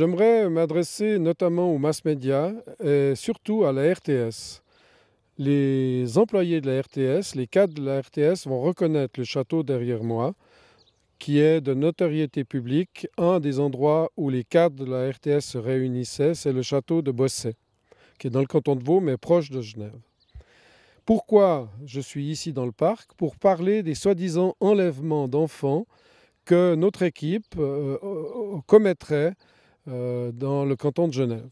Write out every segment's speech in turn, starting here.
J'aimerais m'adresser notamment aux mass médias et surtout à la RTS. Les employés de la RTS, les cadres de la RTS vont reconnaître le château derrière moi, qui est de notoriété publique. Un des endroits où les cadres de la RTS se réunissaient, c'est le château de Bossey, qui est dans le canton de Vaud, mais proche de Genève. Pourquoi je suis ici dans le parc? Pour parler des soi-disant enlèvements d'enfants que notre équipe commettrait dans le canton de Genève.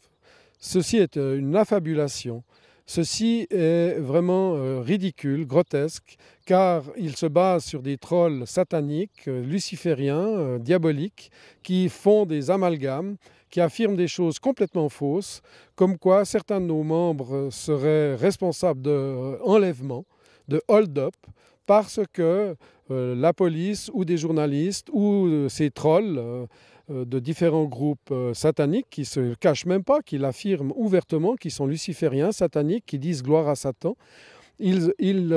Ceci est une affabulation. Ceci est vraiment ridicule, grotesque, car il se base sur des trolls sataniques, lucifériens, diaboliques, qui font des amalgames, qui affirment des choses complètement fausses, comme quoi certains de nos membres seraient responsables d'enlèvement, de hold-up, parce que la police ou des journalistes ou ces trolls de différents groupes sataniques qui ne se cachent même pas, qui l'affirment ouvertement, qui sont lucifériens, sataniques, qui disent gloire à Satan. Ils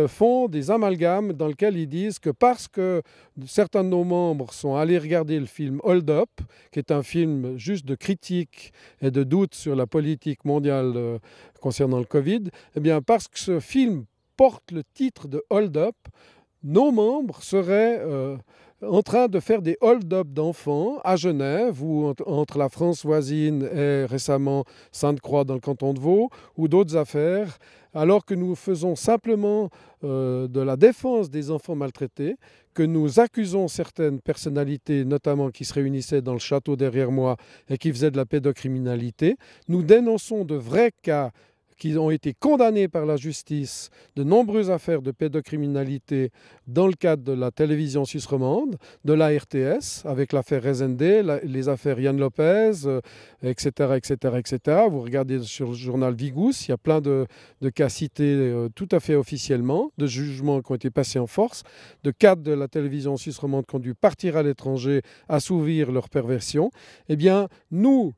font des amalgames dans lesquels ils disent que parce que certains de nos membres sont allés regarder le film Hold Up, qui est un film juste de critique et de doute sur la politique mondiale concernant le Covid, eh bien parce que ce film porte le titre de Hold Up, nos membres seraient en train de faire des hold-up d'enfants à Genève ou entre la France voisine et récemment Sainte-Croix dans le canton de Vaud ou d'autres affaires, alors que nous faisons simplement de la défense des enfants maltraités, que nous accusons certaines personnalités, notamment qui se réunissaient dans le château derrière moi et qui faisaient de la pédocriminalité. Nous dénonçons de vrais cas qui ont été condamnés par la justice, de nombreuses affaires de pédocriminalité dans le cadre de la télévision suisse romande, de la RTS, avec l'affaire Rezende, les affaires Yann Lopez, etc., etc., etc. Vous regardez sur le journal Vigous, il y a plein de cas cités tout à fait officiellement, de jugements qui ont été passés en force, de cadres de la télévision suisse romande qui ont dû partir à l'étranger, assouvir leur perversion. Eh bien, nous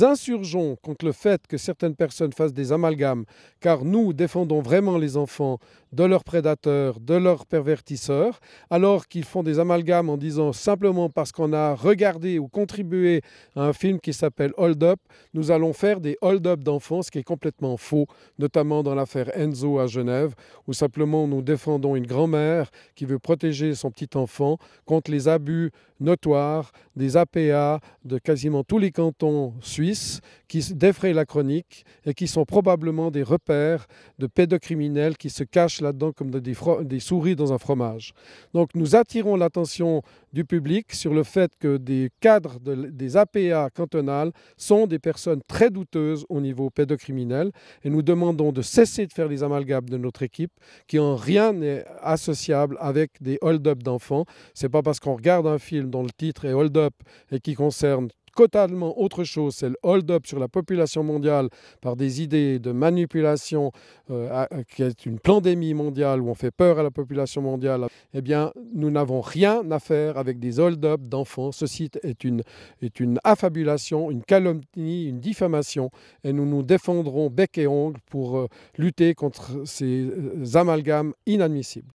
insurgeons contre le fait que certaines personnes fassent des amalgames, car nous défendons vraiment les enfants de leurs prédateurs, de leurs pervertisseurs, alors qu'ils font des amalgames en disant simplement parce qu'on a regardé ou contribué à un film qui s'appelle Hold Up, nous allons faire des hold-up d'enfants, ce qui est complètement faux, notamment dans l'affaire Enzo à Genève, où simplement nous défendons une grand-mère qui veut protéger son petit enfant contre les abus notoires des APA de quasiment tous les cantons suisses qui défrayent la chronique et qui sont probablement des repères de pédocriminels qui se cachent là-dedans comme des souris dans un fromage. Donc nous attirons l'attention du public sur le fait que des cadres des APA cantonales sont des personnes très douteuses au niveau pédocriminel et nous demandons de cesser de faire les amalgames de notre équipe qui en rien n'est associable avec des hold-up d'enfants. C'est pas parce qu'on regarde un film dont le titre est Hold Up et qui concerne totalement autre chose, c'est le hold-up sur la population mondiale par des idées de manipulation qui est une pandémie mondiale où on fait peur à la population mondiale, eh bien, nous n'avons rien à faire avec des hold-up d'enfants. Ceci est une affabulation, une calomnie, une diffamation et nous nous défendrons bec et ongle pour lutter contre ces amalgames inadmissibles.